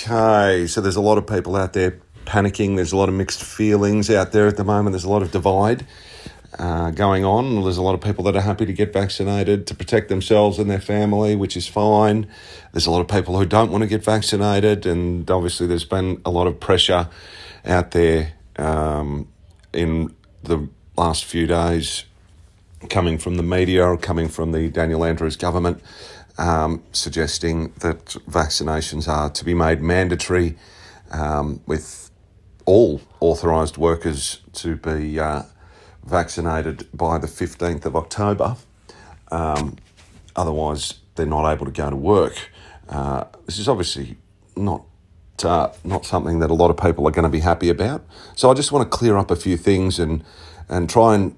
Okay, so there's a lot of people out there panicking. There's a lot of mixed feelings out there at the moment. There's a lot of divide going on. There's a lot of people that are happy to get vaccinated to protect themselves and their family, which is fine. There's a lot of people who don't want to get vaccinated, and obviously there's been a lot of pressure out there in the last few days coming from the media or coming from the Daniel Andrews government, suggesting that vaccinations are to be made mandatory with all authorised workers to be vaccinated by the 15th of October. Otherwise, they're not able to go to work. This is obviously not something that a lot of people are going to be happy about. So I just want to clear up a few things and try and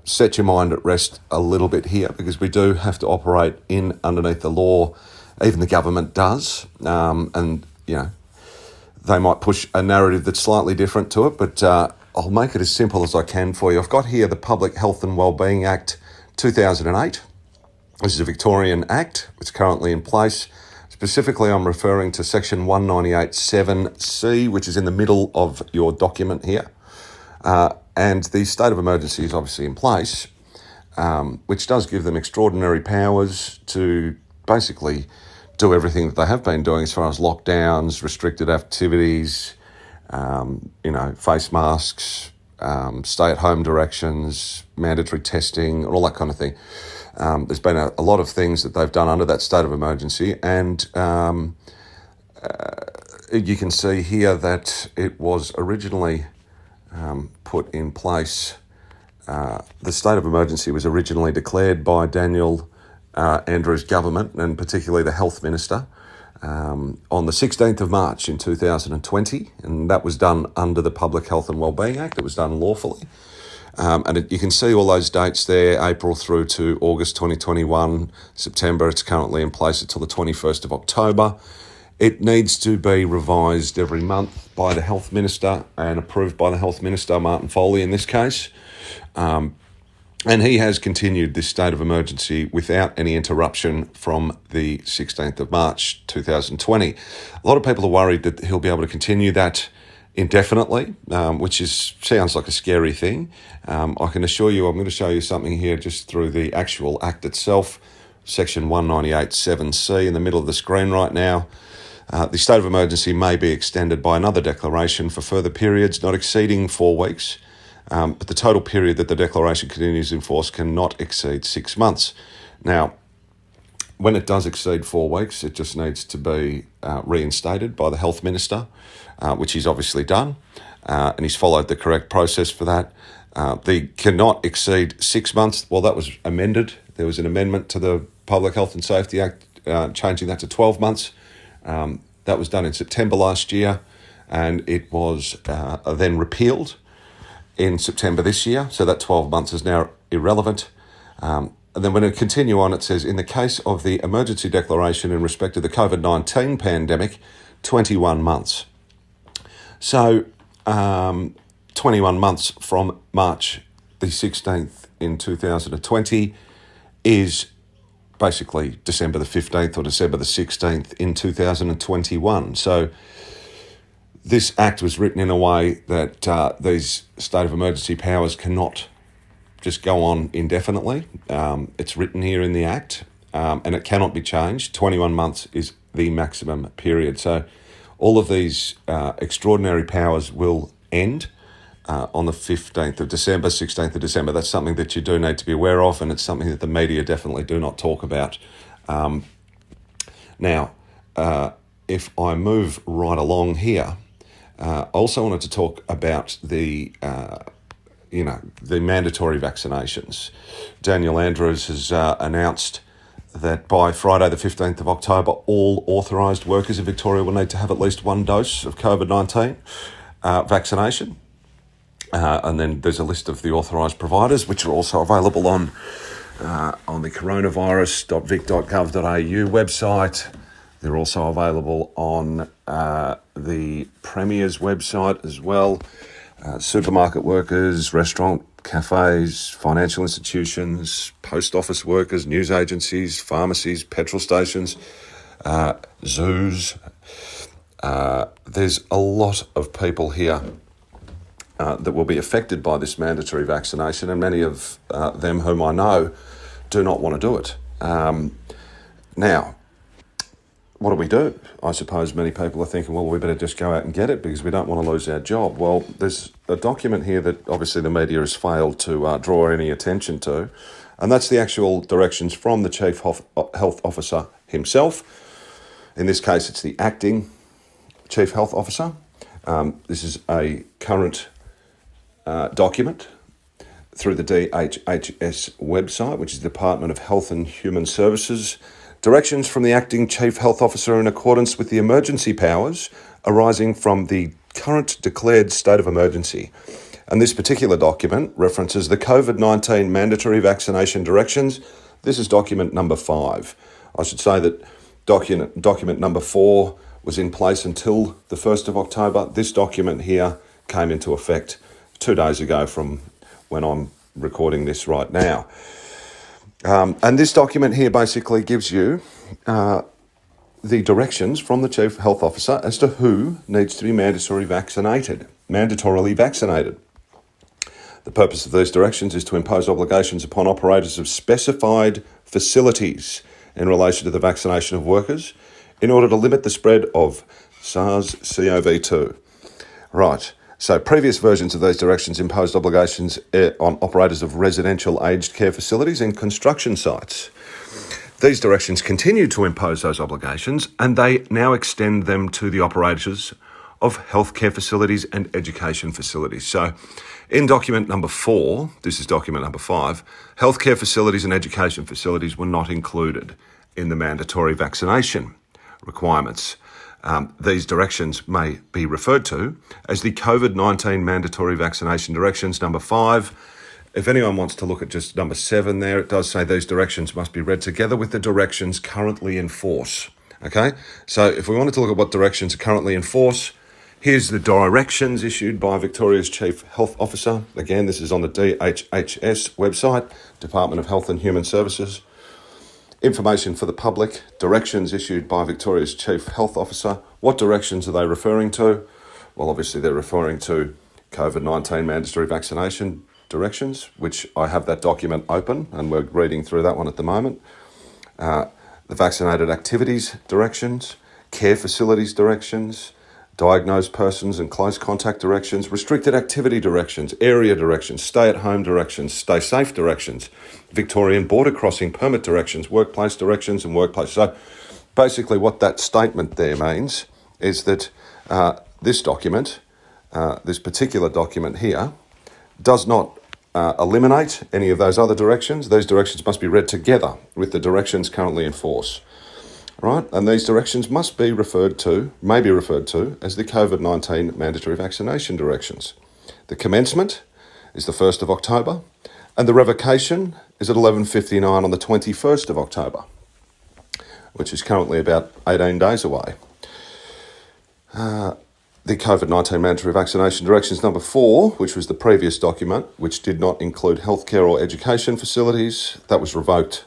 set your mind at rest a little bit here, because we do have to operate underneath the law. Even the government does, and you know, they might push a narrative that's slightly different to it, but I'll make it as simple as I can for you. I've got here the Public Health and Wellbeing Act 2008. This is a Victorian Act. It's currently in place. Specifically, I'm referring to Section 198(7)(c), which is in the middle of your document here. And the state of emergency is obviously in place, which does give them extraordinary powers to basically do everything that they have been doing as far as lockdowns, restricted activities, face masks, stay-at-home directions, mandatory testing, all that kind of thing. There's been a lot of things that they've done under that state of emergency, and you can see here that it was originally put in place. The state of emergency was originally declared by Daniel Andrews' government, and particularly the Health Minister, on the 16th of March in 2020, and that was done under the Public Health and Wellbeing Act. It was done lawfully. You can see all those dates there, April through to August 2021, September. It's currently in place until the 21st of October. It needs to be revised every month by the Health Minister and approved by the Health Minister, Martin Foley in this case. And he has continued this state of emergency without any interruption from the 16th of March 2020. A lot of people are worried that he'll be able to continue that indefinitely, which sounds like a scary thing. I can assure you, I'm going to show you something here just through the actual Act itself, Section 198(7)(c) in the middle of the screen right now. The state of emergency may be extended by another declaration for further periods not exceeding 4 weeks, but the total period that the declaration continues in force cannot exceed 6 months. Now, when it does exceed 4 weeks, it just needs to be reinstated by the Health Minister, which he's obviously done, and he's followed the correct process for that. They cannot exceed 6 months. Well, that was amended. There was an amendment to the Public Health and Safety Act, changing that to 12 months. That was done in September last year, and it was then repealed in September this year, so that 12 months is now irrelevant. And then when we continue on, it says, in the case of the emergency declaration in respect to the COVID-19 pandemic, 21 months. So 21 months from March the 16th in 2020 is basically December the 15th or December the 16th in 2021. So this act was written in a way that these state of emergency powers cannot just go on indefinitely. It's written here in the Act, and it cannot be changed. 21 months is the maximum period. So all of these extraordinary powers will end on the 15th of December, 16th of December. That's something that you do need to be aware of, and it's something that the media definitely do not talk about. Now, if I move right along here, I also wanted to talk about the mandatory vaccinations. Daniel Andrews has announced that by Friday the 15th of October, all authorised workers in Victoria will need to have at least one dose of COVID-19 vaccination. And then there's a list of the authorised providers, which are also available on the coronavirus.vic.gov.au website. They're also available on the Premier's website as well. Supermarket workers, restaurant, cafes, financial institutions, post office workers, news agencies, pharmacies, petrol stations, zoos, There's a lot of people here that will be affected by this mandatory vaccination, and many of them whom I know do not want to do it. Now, what do we do? I suppose many people are thinking, well, we better just go out and get it because we don't want to lose our job. Well, there's a document here that obviously the media has failed to draw any attention to, and that's the actual directions from the Chief Health Officer himself. In this case, it's the acting Chief Health Officer. This is a current document through the DHHS website, which is the Department of Health and Human Services. Directions from the acting Chief Health Officer in accordance with the emergency powers arising from the current declared state of emergency. And this particular document references the COVID-19 mandatory vaccination directions. This is document number 5. I should say that document number 4 was in place until the 1st of October. This document here came into effect 2 days ago from when I'm recording this right now. And this document here basically gives you the directions from the Chief Health Officer as to who needs to be mandatorily vaccinated. The purpose of these directions is to impose obligations upon operators of specified facilities in relation to the vaccination of workers in order to limit the spread of SARS-CoV-2. Right. So previous versions of these directions imposed obligations on operators of residential aged care facilities and construction sites. These directions continue to impose those obligations, and they now extend them to the operators of healthcare facilities and education facilities. So in document number 4, this is document number 5, healthcare facilities and education facilities were not included in the mandatory vaccination requirements. These directions may be referred to as the COVID-19 mandatory vaccination directions, number 5. If anyone wants to look at just number 7 there, it does say these directions must be read together with the directions currently in force. Okay, so if we wanted to look at what directions are currently in force, here's the directions issued by Victoria's Chief Health Officer. Again, this is on the DHHS website, Department of Health and Human Services. Information for the public, directions issued by Victoria's Chief Health Officer. What directions are they referring to? Well, obviously they're referring to COVID-19 mandatory vaccination directions, which I have that document open and we're reading through that one at the moment. The vaccinated activities directions, care facilities directions, diagnosed persons and close contact directions, restricted activity directions, area directions, stay-at-home directions, stay safe directions, Victorian border crossing permit directions, workplace directions and workplace. So basically what that statement there means is that this document, this particular document here, does not eliminate any of those other directions. Those directions must be read together with the directions currently in force. Right, and these directions may be referred to as the COVID-19 mandatory vaccination directions. The commencement is the 1st of October, and the revocation is at 11:59 on the 21st of October, which is currently about 18 days away. The COVID-19 mandatory vaccination directions number 4, which was the previous document, which did not include healthcare or education facilities, that was revoked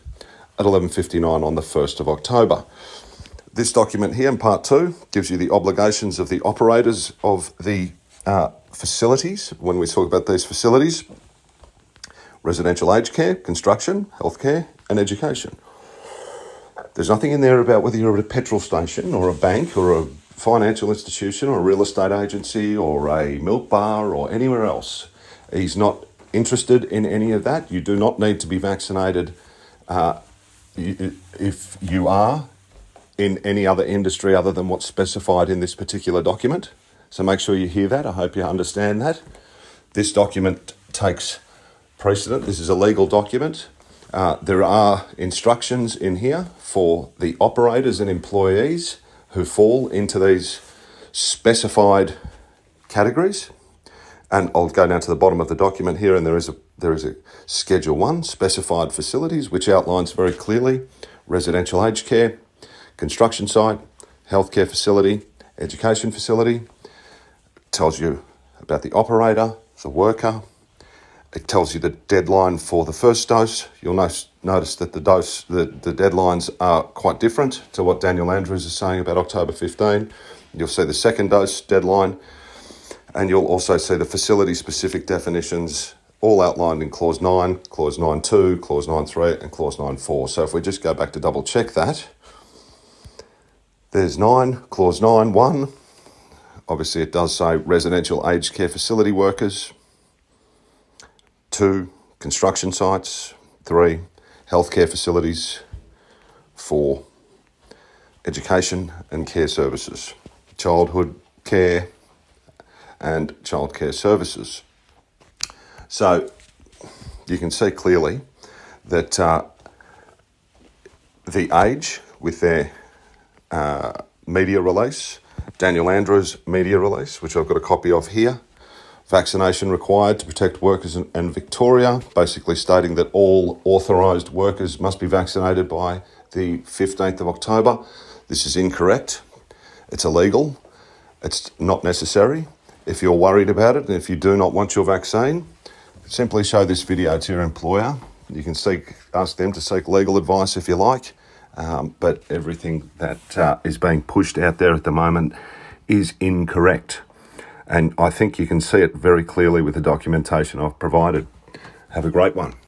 at 11:59 on the 1st of October. This document here in part 2 gives you the obligations of the operators of the facilities. When we talk about these facilities, residential aged care, construction, healthcare and education. There's nothing in there about whether you're at a petrol station or a bank or a financial institution or a real estate agency or a milk bar or anywhere else. He's not interested in any of that. You do not need to be vaccinated if you are in any other industry other than what's specified in this particular document. So make sure you hear that. I hope you understand that. This document takes precedent. This is a legal document. There are instructions in here for the operators and employees who fall into these specified categories. And I'll go down to the bottom of the document here, and there is a Schedule 1, specified facilities, which outlines very clearly residential aged care, construction site, healthcare facility, education facility. It tells you about the operator, the worker. It tells you the deadline for the first dose. You'll notice that the deadlines are quite different to what Daniel Andrews is saying about October 15. You'll see the second dose deadline, and you'll also see the facility-specific definitions, all outlined in Clause 9, Clause 9.2, Clause 9.3, and Clause 9.4. So if we just go back to double-check that, there's 9, Clause 9.1. Obviously, it does say residential aged care facility workers. 2, construction sites. 3, healthcare facilities. 4, education and care services, childhood care and childcare services. So you can see clearly that the age with their media release, Daniel Andrews' media release, which I've got a copy of here, vaccination required to protect workers in Victoria, basically stating that all authorised workers must be vaccinated by the 15th of October. This is incorrect. It's illegal. It's not necessary. If you're worried about it and if you do not want your vaccine, simply show this video to your employer. You can ask them to seek legal advice if you like, but everything that is being pushed out there at the moment is incorrect. And I think you can see it very clearly with the documentation I've provided. Have a great one.